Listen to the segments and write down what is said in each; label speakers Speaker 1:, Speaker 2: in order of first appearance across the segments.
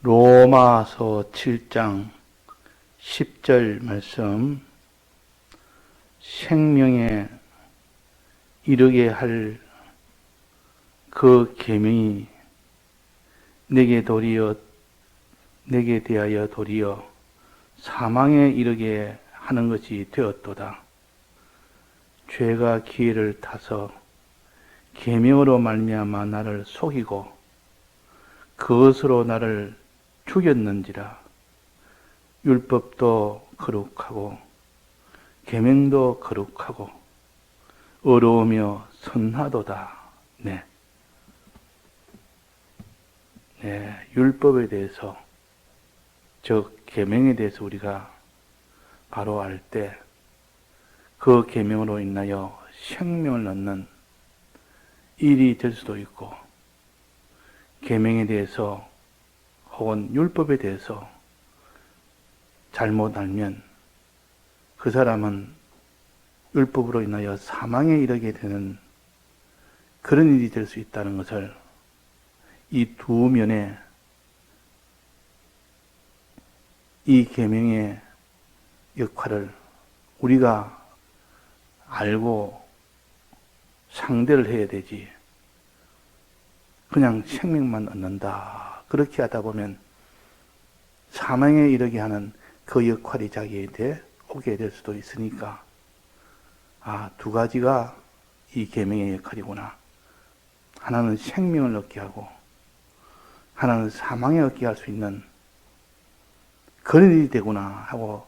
Speaker 1: 로마서 7장 10절 말씀, 생명에 이르게 할 그 계명이 내게 대하여 도리어 사망에 이르게 하는 것이 되었도다. 죄가 기회를 타서 계명으로 말미암아 나를 속이고 그것으로 나를 죽였는지라. 율법도 거룩하고 계명도 거룩하고 어려우며 선하도다. 율법에 대해서, 즉 계명에 대해서 우리가 바로 알 때 그 계명으로 인하여 생명을 얻는 일이 될 수도 있고, 계명에 대해서 혹은 율법에 대해서 잘못 알면 그 사람은 율법으로 인하여 사망에 이르게 되는 그런 일이 될 수 있다는 것을, 이 두 면에 이 계명의 역할을 우리가 알고 상대를 해야 되지, 그냥 생명만 얻는다 그렇게 하다 보면 사망에 이르게 하는 그 역할이 자기에게 오게 될 수도 있으니까, 두 가지가 이 계명의 역할이구나. 하나는 생명을 얻게 하고 하나는 사망에 얻게 할 수 있는 그런 일이 되구나 하고,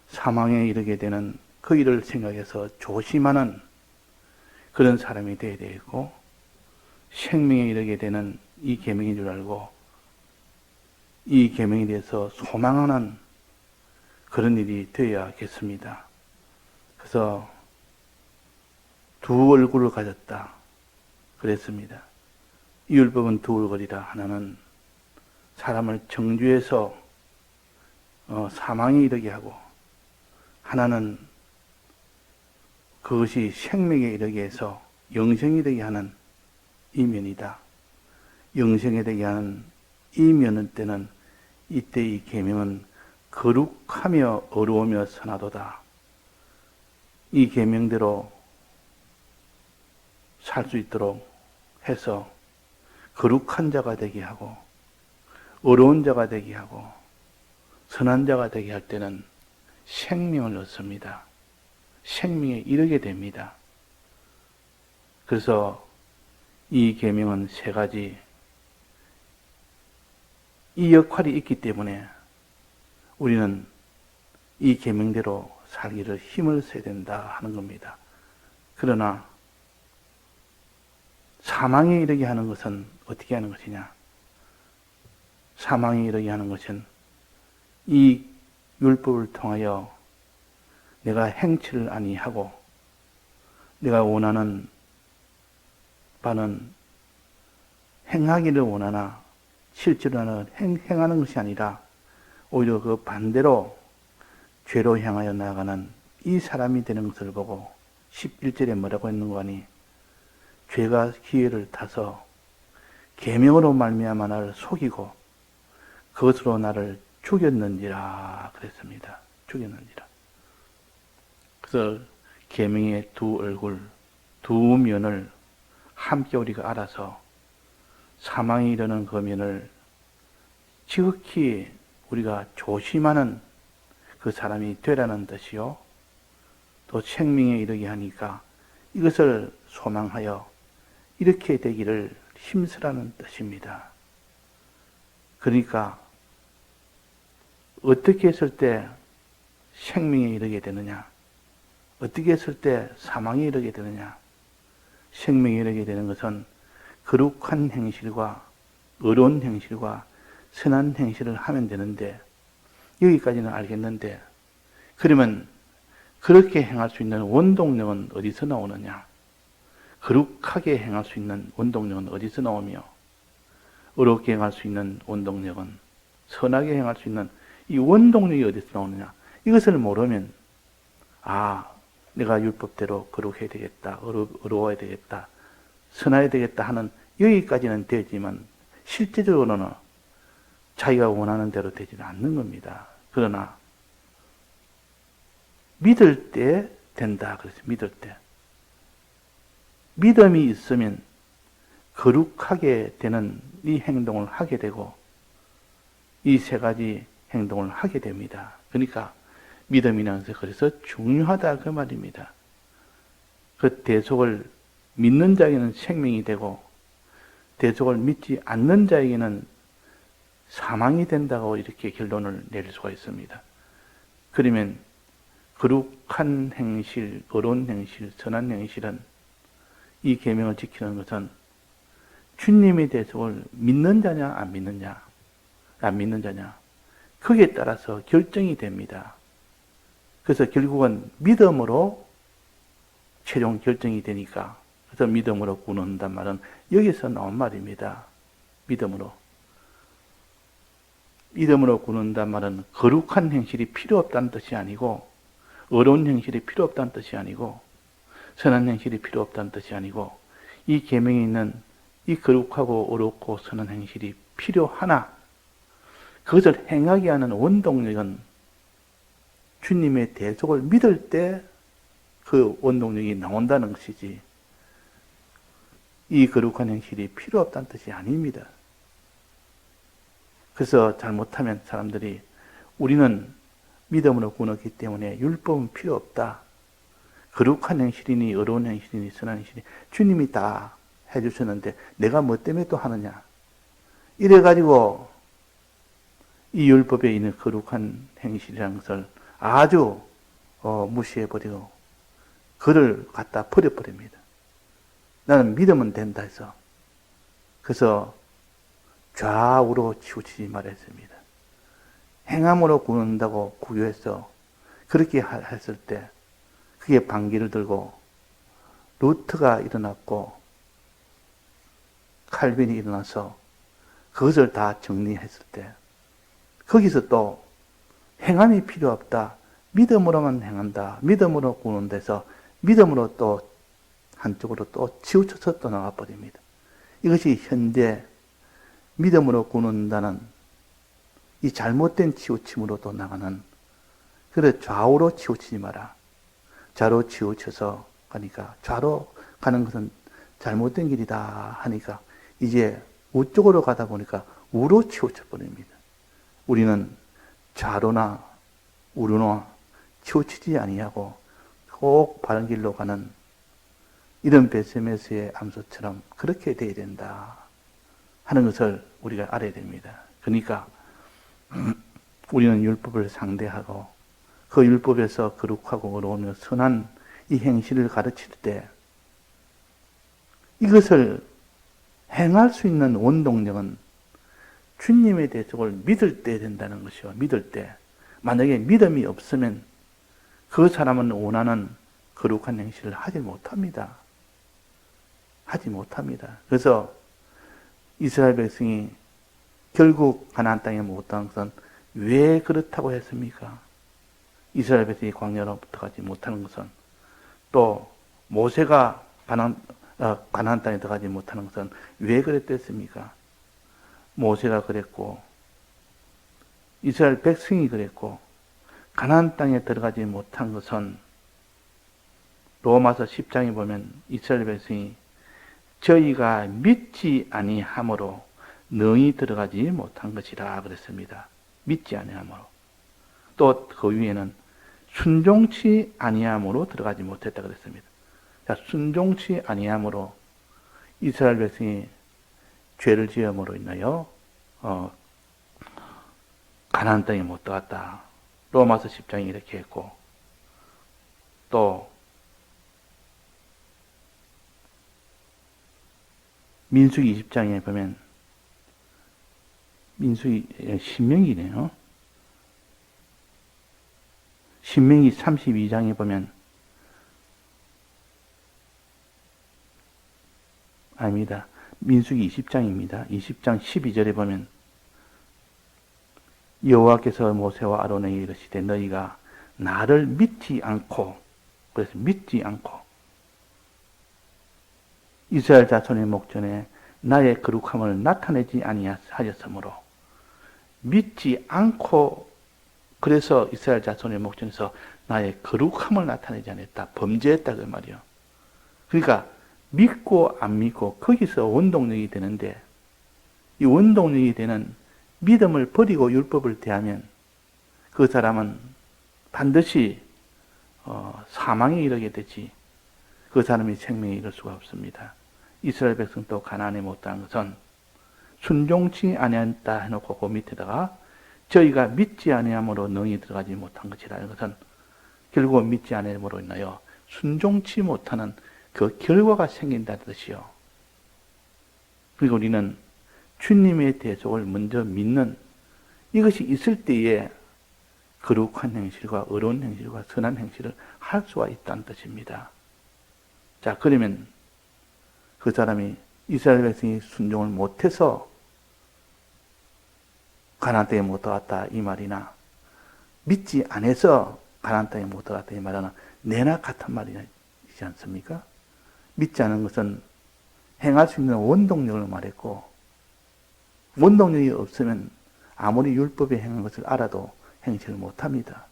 Speaker 1: 사망에 이르게 되는 그 일을 생각해서 조심하는 그런 사람이 되어야 되겠고, 생명에 이르게 되는 이 계명인 줄 알고 이 계명에 대해서 소망하는 그런 일이 되어야겠습니다. 그래서 두 얼굴을 가졌다 그랬습니다. 이 율법은 두 얼굴이라. 하나는 사람을 정죄해서 사망에 이르게 하고, 하나는 그것이 생명에 이르게 해서 영생에 이르게 하는 이 면이다. 영생에 되게 하는 이 면을 때는, 이때 이 계명은 거룩하며 어려우며 선하도다. 이 계명대로 살 수 있도록 해서 거룩한 자가 되게 하고 어려운 자가 되게 하고 선한 자가 되게 할 때는 생명을 얻습니다. 생명에 이르게 됩니다. 그래서 이 계명은 세 가지, 이 역할이 있기 때문에 우리는 이 계명대로 살기를 힘을 써야 된다 하는 겁니다. 그러나 사망에 이르게 하는 것은 어떻게 하는 것이냐? 사망에 이르게 하는 것은 이 율법을 통하여 내가 행치를 아니하고 내가 원하는 바는 행하기를 원하나 실제로는 행하는 것이 아니라 오히려 그 반대로 죄로 향하여 나아가는 이 사람이 되는 것을 보고 11절에 뭐라고 했는 거 아니? 죄가 기회를 타서 계명으로 말미암아 나를 속이고 그것으로 나를 죽였는지라 그랬습니다. 죽였는지라. 그래서 계명의 두 얼굴, 두 면을 함께 우리가 알아서 사망에 이르는 그 면을 지극히 우리가 조심하는 그 사람이 되라는 뜻이요. 또 생명에 이르게 하니까 이것을 소망하여 이렇게 되기를 힘쓰라는 뜻입니다. 그러니까 어떻게 했을 때 생명에 이르게 되느냐? 어떻게 했을 때 사망에 이르게 되느냐? 생명에 이르게 되는 것은 거룩한 행실과 어려운 행실과 선한 행실을 하면 되는데, 여기까지는 알겠는데, 그러면 그렇게 행할 수 있는 원동력은 어디서 나오느냐? 거룩하게 행할 수 있는 원동력은 어디서 나오며, 어렵게 행할 수 있는 원동력은, 선하게 행할 수 있는 이 원동력이 어디서 나오느냐? 이것을 모르면, 내가 율법대로 거룩해야 되겠다, 어려워야 되겠다, 선해야 되겠다 하는 여기까지는 되지만 실제적으로는 자기가 원하는 대로 되지는 않는 겁니다. 그러나 믿을 때 된다. 그래서 믿을 때. 믿음이 있으면 거룩하게 되는 이 행동을 하게 되고 이 세 가지 행동을 하게 됩니다. 그러니까 믿음이라는 것은 그래서 중요하다 그 말입니다. 그 대속을 믿는 자에게는 생명이 되고 대속을 믿지 않는 자에게는 사망이 된다고 이렇게 결론을 내릴 수가 있습니다. 그러면 거룩한 행실, 의로운 행실, 선한 행실은 이 계명을 지키는 것은 주님의 대속을 믿는 자냐 안 믿느냐, 안 믿는 자냐, 거기에 따라서 결정이 됩니다. 그래서 결국은 믿음으로 최종 결정이 되니까, 그래서 믿음으로 구원한단 말은 여기서 나온 말입니다. 믿음으로. 믿음으로 구원한단 말은 거룩한 행실이 필요 없다는 뜻이 아니고, 의로운 행실이 필요 없다는 뜻이 아니고, 선한 행실이 필요 없다는 뜻이 아니고, 이 계명에 있는 이 거룩하고 의롭고 선한 행실이 필요하나 그것을 행하게 하는 원동력은 주님의 대속을 믿을 때 그 원동력이 나온다는 것이지, 이 거룩한 행실이 필요 없다는 뜻이 아닙니다. 그래서 잘못하면 사람들이 우리는 믿음으로 구원했기 때문에 율법은 필요 없다. 거룩한 행실이니 의로운 행실이니 선한 행실이니 주님이 다 해주셨는데 내가 뭐 때문에 또 하느냐. 이래가지고 이 율법에 있는 거룩한 행실이라는 것을 아주 무시해버리고 그를 갖다 버려버립니다. 나는 믿으면 된다 해서. 그래서 좌우로 치우치지 말았습니다. 행함으로 구원한다고 구교해서 그렇게 했을 때 그게 반기를 들고 루트가 일어났고 칼빈이 일어나서 그것을 다 정리했을 때 거기서 또 행함이 필요 없다. 믿음으로만 행한다. 믿음으로 구원돼서 믿음으로 또 한쪽으로 또 치우쳐서 떠나가 버립니다. 이것이 현재 믿음으로 구원한다는 이 잘못된 치우침으로 또 나가는, 그래 좌우로 치우치지 마라. 좌로 치우쳐서 가니까 좌로 가는 것은 잘못된 길이다 하니까 이제 우쪽으로 가다 보니까 우로 치우쳐 버립니다. 우리는 좌로나 우로나 치우치지 아니하고 꼭 바른 길로 가는 이런 베세메스의 암소처럼 그렇게 되어야 된다 하는 것을 우리가 알아야 됩니다. 그러니까 우리는 율법을 상대하고 그 율법에서 거룩하고 의로우며 선한 이 행실을 가르칠 때 이것을 행할 수 있는 원동력은 주님의 대속을 믿을 때 된다는 것이요. 믿을 때. 만약에 믿음이 없으면 그 사람은 원하는 거룩한 행실을 하지 못합니다. 하지 못합니다. 그래서 이스라엘 백성이 결국 가나안 땅에 못 들어간 것은 왜 그렇다고 했습니까? 이스라엘 백성이 광야로부터 가지 못하는 것은, 또 모세가 가나안 땅에 들어가지 못하는 것은 왜 그랬겠습니까? 모세가 그랬고 이스라엘 백성이 그랬고 가나안 땅에 들어가지 못한 것은 로마서 10장에 보면 이스라엘 백성이 저희가 믿지 아니함으로 너희 들어가지 못한 것이라 그랬습니다. 믿지 아니함으로. 또 그 위에는 순종치 아니함으로 들어가지 못했다 그랬습니다. 자, 순종치 아니함으로 이스라엘 백성이 죄를 지음으로 인하여 가나안 땅에 못 들어갔다. 로마서 10장이 이렇게 했고, 또 민수기 20장에 보면 신명기네요. 신명기 32장에 보면 아닙니다. 민수기 20장입니다. 20장 12절에 보면 여호와께서 모세와 아론에게 이르시되 너희가 나를 믿지 않고, 그래서 믿지 않고 이스라엘 자손의 목전에 나의 거룩함을 나타내지 아니하였으므로 믿지 않고 그래서 이스라엘 자손의 목전에서 나의 거룩함을 나타내지 않았다. 범죄했다 그 말이요. 그러니까 믿고 안 믿고 거기서 원동력이 되는데 이 원동력이 되는 믿음을 버리고 율법을 대하면 그 사람은 반드시 사망에 이르게 되지 그 사람이 생명에 이를 수가 없습니다. 이스라엘 백성도 가나안에 못 들어간 것은 순종치 아니한다 해놓고 그 밑에다가 저희가 믿지 아니함으로 능히 들어가지 못한 것이라는 것은 결국 믿지 아니함으로 인하여 순종치 못하는 그 결과가 생긴다는 뜻이요. 그리고 우리는 주님의 대속을 먼저 믿는 이것이 있을 때에 거룩한 행실과 의로운 행실과 선한 행실을 할 수가 있다는 뜻입니다. 자, 그러면 그 사람이 이스라엘 백성이 순종을 못해서 가나안 땅에 못 들어갔다 이 말이나 믿지 않아서 가나안 땅에 못 들어갔다 이 말은 내나 같은 말이지 않습니까? 믿지 않은 것은 행할 수 있는 원동력을 말했고 원동력이 없으면 아무리 율법에 행한 것을 알아도 행실을 못합니다.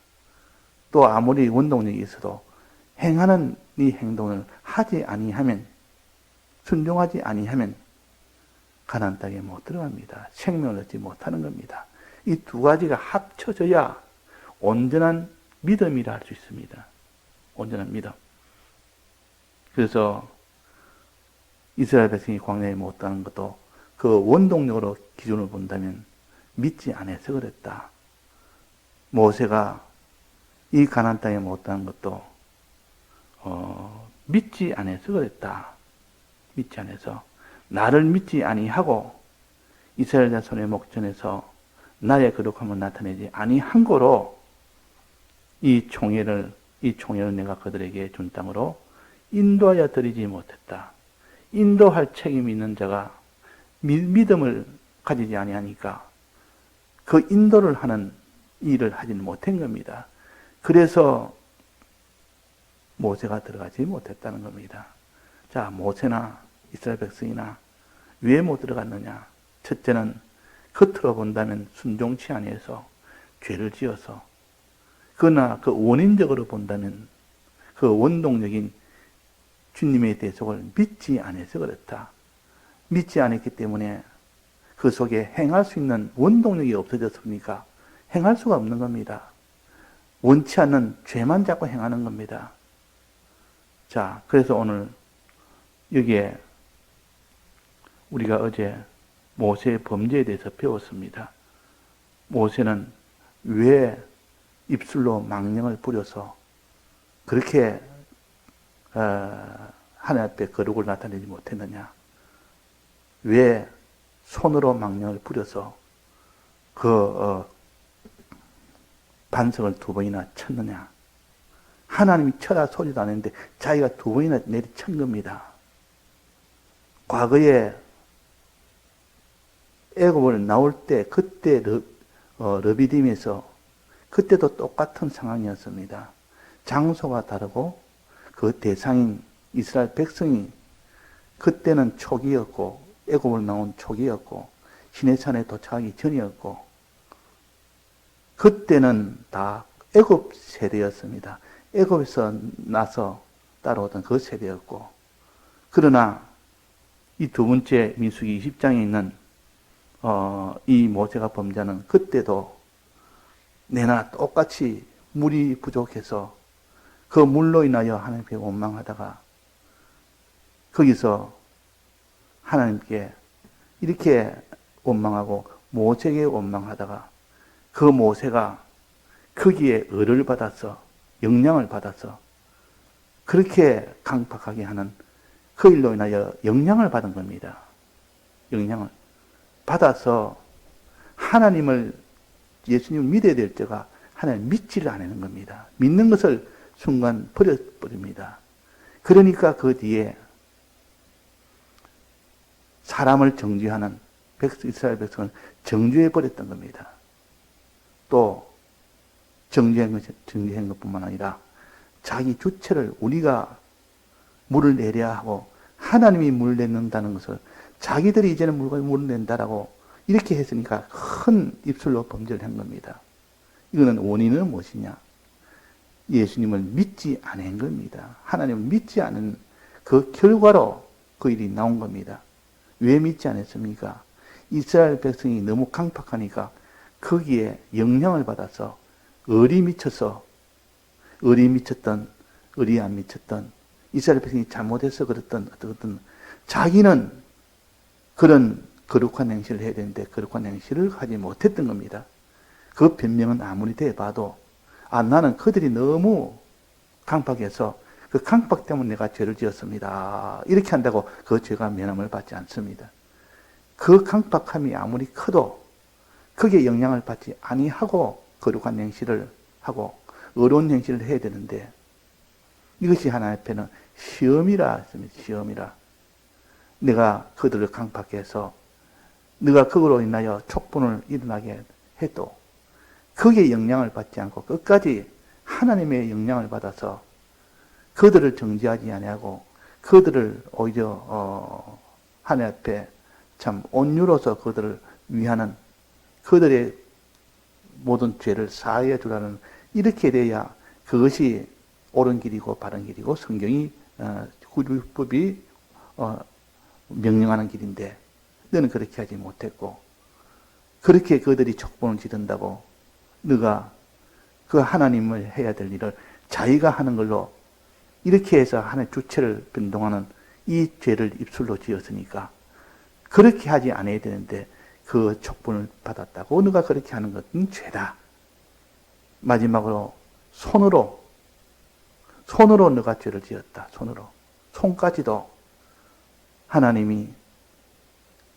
Speaker 1: 또 아무리 원동력이 있어도 행하는 이 행동을 하지 아니하면 순종하지 아니하면 가나안 땅에 못 들어갑니다. 생명을 얻지 못하는 겁니다. 이 두 가지가 합쳐져야 온전한 믿음이라 할 수 있습니다. 온전한 믿음. 그래서 이스라엘 백성이 광야에 못 들어가는 것도 그 원동력으로 기준을 본다면 믿지 않아서 그랬다. 모세가 이 가나안 땅에 못 들어간 것도 믿지 않아서 그랬다. 믿지 않아서 나를 믿지 아니하고 이스라엘 자손의 목전에서 나의 거룩함을 나타내지 아니한 거로 이 총회를 내가 그들에게 준 땅으로 인도하여 드리지 못했다. 인도할 책임이 있는 자가 믿음을 가지지 아니하니까 그 인도를 하는 일을 하지는 못한 겁니다. 그래서 모세가 들어가지 못했다는 겁니다. 자, 모세나 이스라엘 백성이나 왜 못 들어갔느냐? 첫째는 겉으로 본다면 순종치 아니해서 죄를 지어서, 그러나 그 원인적으로 본다면 그 원동력인 주님의 대속을 믿지 않아서 그렇다. 믿지 않았기 때문에 그 속에 행할 수 있는 원동력이 없어졌으니까 행할 수가 없는 겁니다. 원치 않는 죄만 자꾸 행하는 겁니다. 자, 그래서 오늘 여기에 우리가 어제 모세의 범죄에 대해서 배웠습니다. 모세는 왜 입술로 망령을 부려서 그렇게 하나님 앞에 거룩을 나타내지 못했느냐? 왜 손으로 망령을 부려서 그 반석을 2번이나 쳤느냐? 하나님이 쳐라 소리도 안 했는데 자기가 2번이나 내리친 겁니다. 과거에 애굽을 나올 때 그때 르비딤에서 그때도 똑같은 상황이었습니다. 장소가 다르고 그 대상인 이스라엘 백성이 그때는 초기였고 애굽을 나온 초기였고 시내산에 도착하기 전이었고 그때는 다 애굽 세대였습니다. 애굽에서 나서 따라오던 그 세대였고 그러나 이 두 번째 민수기 20장에 있는 이 모세가 범죄하는 그때도 내나 똑같이 물이 부족해서 그 물로 인하여 하나님께 원망하다가 거기서 하나님께 이렇게 원망하고 모세에게 원망하다가 그 모세가 거기에 의를 받아서 영향을 받아서 그렇게 강팍하게 하는 그 일로 인하여 영향을 받은 겁니다. 영향을 받아서 하나님을 예수님을 믿어야 될 때가 하나님 믿지를 않는 겁니다. 믿는 것을 순간 버려버립니다. 그러니까 그 뒤에 사람을 정죄하는 이스라엘 백성을 정죄해 버렸던 겁니다. 또 정죄한 것뿐만 아니라 자기 주체를 우리가 물을 내려야 하고 하나님이 물을 내는다는 것을 자기들이 이제는 물을 낸다라고 이렇게 했으니까 큰 입술로 범죄를 한 겁니다. 이거는 원인은 무엇이냐? 예수님을 믿지 않은 겁니다. 하나님을 믿지 않은 그 결과로 그 일이 나온 겁니다. 왜 믿지 않았습니까? 이스라엘 백성이 너무 강팍하니까 거기에 영향을 받아서 의리 미쳤던, 의리 안 미쳤던, 이스라엘 백성이 잘못해서 그랬던 어떤 자기는 그런 거룩한 행실을 해야 되는데 거룩한 행실을 하지 못했던 겁니다. 그 변명은 아무리 돼봐도 나는 그들이 너무 강팍해서 그 강팍 때문에 내가 죄를 지었습니다. 이렇게 한다고 그 죄가 면함을 받지 않습니다. 그 강팍함이 아무리 커도 그게 영향을 받지 아니하고 거룩한 행실을 하고 의로운 행실을 해야 되는데 이것이 하나님 앞에는 시험이라 했습니다. 시험이라. 내가 그들을 강팍해서 네가 그거로 인하여 촉분을 일어나게 해도 거기에 영향을 받지 않고 끝까지 하나님의 영향을 받아서 그들을 정죄하지 아니하고 그들을 오히려 하나님 앞에 참 온유로서 그들을 위하는 그들의 모든 죄를 사하여 주라는 이렇게 돼야 그것이 옳은 길이고 바른 길이고 성경이 율법이 명령하는 길인데 너는 그렇게 하지 못했고 그렇게 그들이 촉본을 지른다고 너가 그 하나님을 해야 될 일을 자기가 하는 걸로 이렇게 해서 하나의 주체를 변동하는 이 죄를 입술로 지었으니까 그렇게 하지 않아야 되는데 그 촉본을 받았다고 너가 그렇게 하는 것은 죄다. 마지막으로 손으로 너가 죄를 지었다. 손까지도 하나님이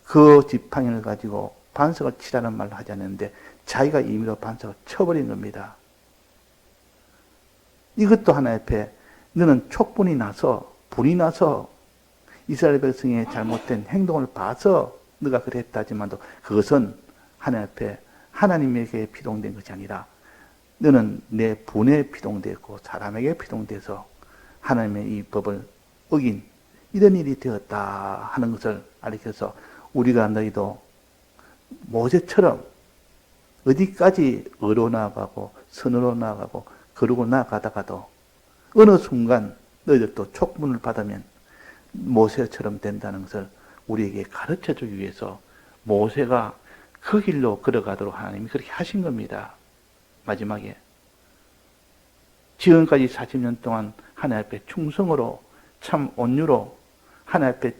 Speaker 1: 그 지팡이를 가지고 반석을 치라는 말을 하지 않는데 자기가 임의로 반석을 쳐버린 겁니다. 이것도 하나님 앞에 너는 촉분이 나서 불이 나서 이스라엘 백성의 잘못된 행동을 봐서 너가 그랬다 하지만도 그것은 하나님 앞에 하나님에게 피동된 것이 아니라 너는 내 분에 피동되었고 사람에게 피동돼서 하나님의 이 법을 어긴 이런 일이 되었다 하는 것을 알려서 우리가 너희도 모세처럼 어디까지 의로 나아가고 선으로 나아가고 거룩으로 나아가다가도 어느 순간 너희들도 촉분을 받으면 모세처럼 된다는 것을 우리에게 가르쳐주기 위해서 모세가 그 길로 걸어가도록 하나님이 그렇게 하신 겁니다. 마지막에 지금까지 40년 동안 하나님 앞에 충성으로 참 온유로 하나님 앞에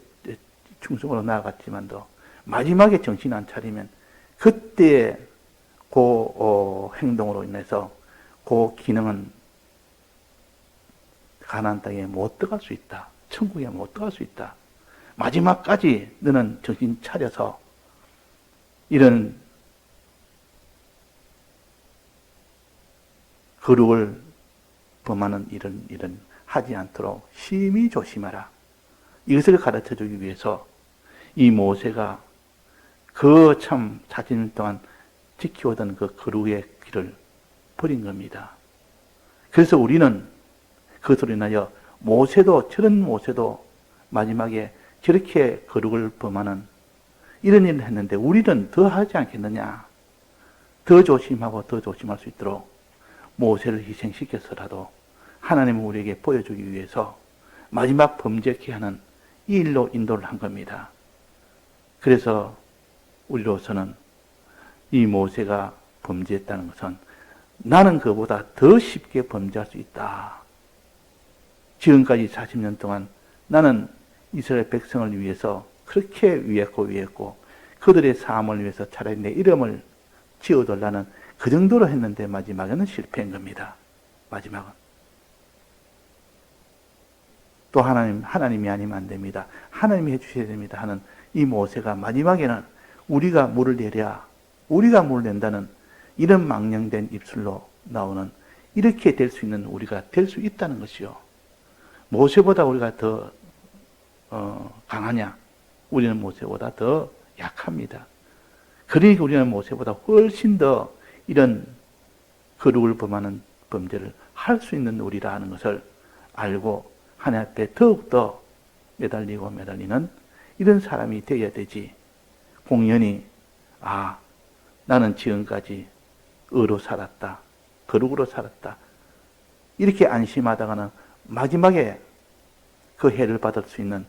Speaker 1: 충성으로 나아갔지만도 마지막에 정신 안 차리면 그때의 그 행동으로 인해서 그 기능은 가나안 땅에 못 들어갈 수 있다. 천국에 못 들어갈 수 있다. 마지막까지 너는 정신 차려서 이런 거룩을 범하는 이런 하지 않도록 심히 조심하라. 이것을 가르쳐 주기 위해서 이 모세가 그 참 40년 동안 지켜오던 그 거룩의 길을 버린 겁니다. 그래서 우리는 그것으로 인하여 저런 모세도 마지막에 저렇게 거룩을 범하는 이런 일을 했는데 우리는 더 하지 않겠느냐. 더 조심하고 더 조심할 수 있도록 모세를 희생시켜서라도 하나님은 우리에게 보여주기 위해서 마지막 범죄케 하는 이 일로 인도를 한 겁니다. 그래서 우리로서는 이 모세가 범죄했다는 것은 나는 그보다 더 쉽게 범죄할 수 있다. 지금까지 40년 동안 나는 이스라엘 백성을 위해서 그렇게 위했고 그들의 삶을 위해서 차라리 내 이름을 지어달라는 그 정도로 했는데 마지막에는 실패한 겁니다. 마지막은. 또 하나님이 아니면 안 됩니다. 하나님이 해주셔야 됩니다 하는 이 모세가 마지막에는 우리가 물을 낸다는 이런 망령된 입술로 나오는 이렇게 될 수 있는 우리가 될 수 있다는 것이요. 모세보다 우리가 더 강하냐? 우리는 모세보다 더 약합니다. 그러니까 우리는 모세보다 훨씬 더 이런 거룩을 범하는 범죄를 할 수 있는 우리라 하는 것을 알고 하나님 앞에 더욱더 매달리는 이런 사람이 되어야 되지. 공연히 아, 나는 지금까지 의로 살았다. 거룩으로 살았다. 이렇게 안심하다가는 마지막에 그 해를 받을 수 있는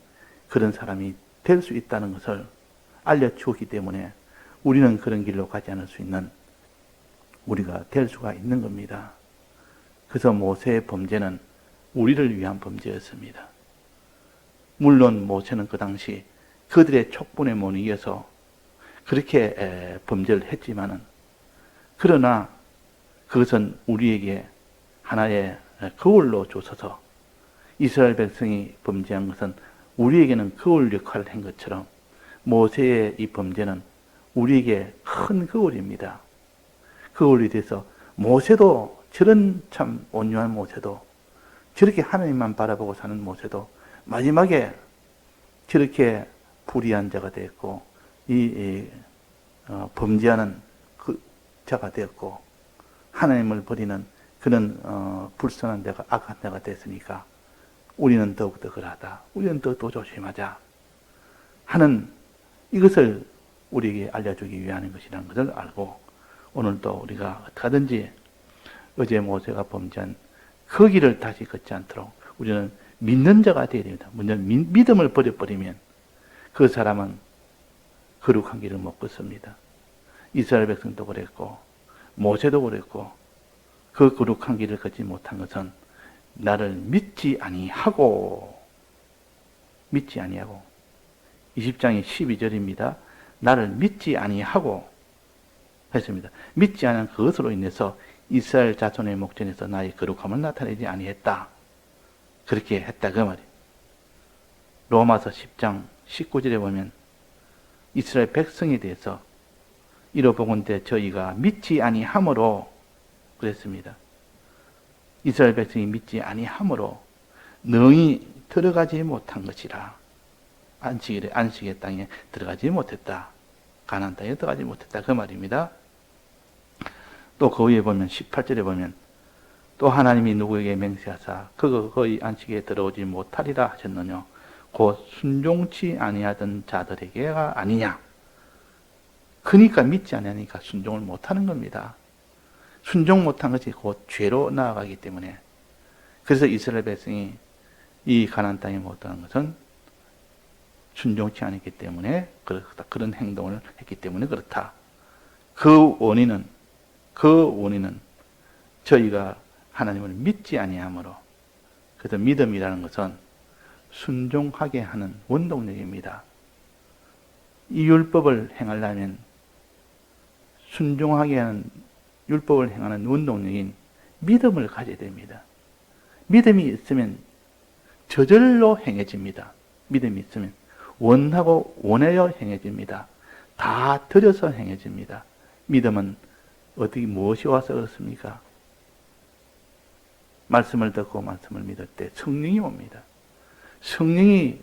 Speaker 1: 그런 사람이 될 수 있다는 것을 알려주었기 때문에 우리는 그런 길로 가지 않을 수 있는 우리가 될 수가 있는 겁니다. 그래서 모세의 범죄는 우리를 위한 범죄였습니다. 물론 모세는 그 당시 그들의 촉분에 못 이겨서 그렇게 범죄를 했지만은, 그러나 그것은 우리에게 하나의 거울로 줘서서 이스라엘 백성이 범죄한 것은 우리에게는 거울 역할을 한 것처럼 모세의 이 범죄는 우리에게 큰 거울입니다. 거울이 돼서 모세도, 저런 참 온유한 모세도, 저렇게 하나님만 바라보고 사는 모세도 마지막에 저렇게 불의한 자가 되었고, 범죄하는 그 자가 되었고, 하나님을 버리는 그런 불쌍한 자가, 악한 자가 됐으니까 우리는 더욱더 그러하다, 우리는 더 조심하자 하는 이것을 우리에게 알려주기 위한 것이라는 것을 알고, 오늘도 우리가 어떻게든지 어제 모세가 범죄한 그 길을 다시 걷지 않도록 우리는 믿는 자가 되어야 됩니다. 먼저 믿음을 버려버리면 그 사람은 거룩한 길을 못 걷습니다. 이스라엘 백성도 그랬고 모세도 그랬고, 그 거룩한 길을 걷지 못한 것은 나를 믿지 아니하고 20장의 12절입니다. 나를 믿지 아니하고 했습니다. 믿지 않은 그것으로 인해서 이스라엘 자손의 목전에서 나의 거룩함을 나타내지 아니했다. 그렇게 했다 그 말이에요. 로마서 10장 19절에 보면 이스라엘 백성에 대해서 이러보건대 저희가 믿지 아니함으로 그랬습니다. 이스라엘 백성이 믿지 아니함으로 능히 들어가지 못한 것이라. 안식의 땅에 들어가지 못했다. 가나안 땅에 들어가지 못했다 그 말입니다. 또 그 위에 보면 18절에 보면 또 하나님이 누구에게 맹세하사 거의 안식에 들어오지 못하리라 하셨느냐, 곧 순종치 아니하던 자들에게가 아니냐. 그러니까 믿지 않으니까 순종을 못하는 겁니다. 순종 못한 것이 곧 죄로 나아가기 때문에. 그래서 이스라엘 백성이 이 가나안 땅에 못 들어간 것은 순종치 않았기 때문에 그렇다. 그런 행동을 했기 때문에 그렇다. 그 원인은 저희가 하나님을 믿지 아니함으로. 그래서 믿음이라는 것은 순종하게 하는 원동력입니다. 이 율법을 행하려면 순종하게 하는 율법을 행하는 원동력인 믿음을 가져야 됩니다. 믿음이 있으면 저절로 행해집니다. 믿음이 있으면 원하고 원하여 행해집니다. 다 들여서 행해집니다. 믿음은 어떻게 무엇이 와서 그렇습니까? 말씀을 듣고 말씀을 믿을 때 성령이 옵니다. 성령이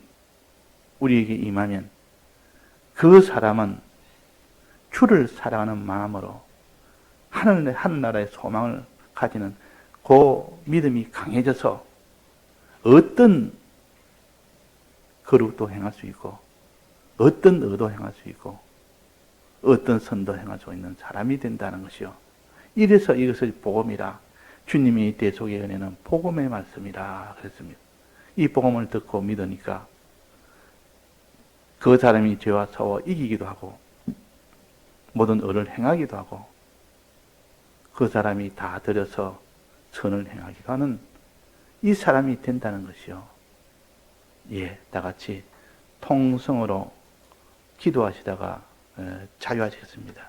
Speaker 1: 우리에게 임하면 그 사람은 주를 사랑하는 마음으로 하늘나라의 소망을 가지는 그 믿음이 강해져서 어떤 거룩도 행할 수 있고, 어떤 의도 행할 수 있고, 어떤 선도 행할 수 있는 사람이 된다는 것이요. 이래서 이것을 복음이라, 주님이 대속의 은혜는 복음의 말씀이라 그랬습니다. 이 복음을 듣고 믿으니까 그 사람이 죄와 싸워 이기기도 하고 모든 의를 행하기도 하고 그 사람이 다 들여서 선을 행하기도 하는 이 사람이 된다는 것이요. 예, 다 같이 통성으로 기도하시다가 자유하시겠습니다.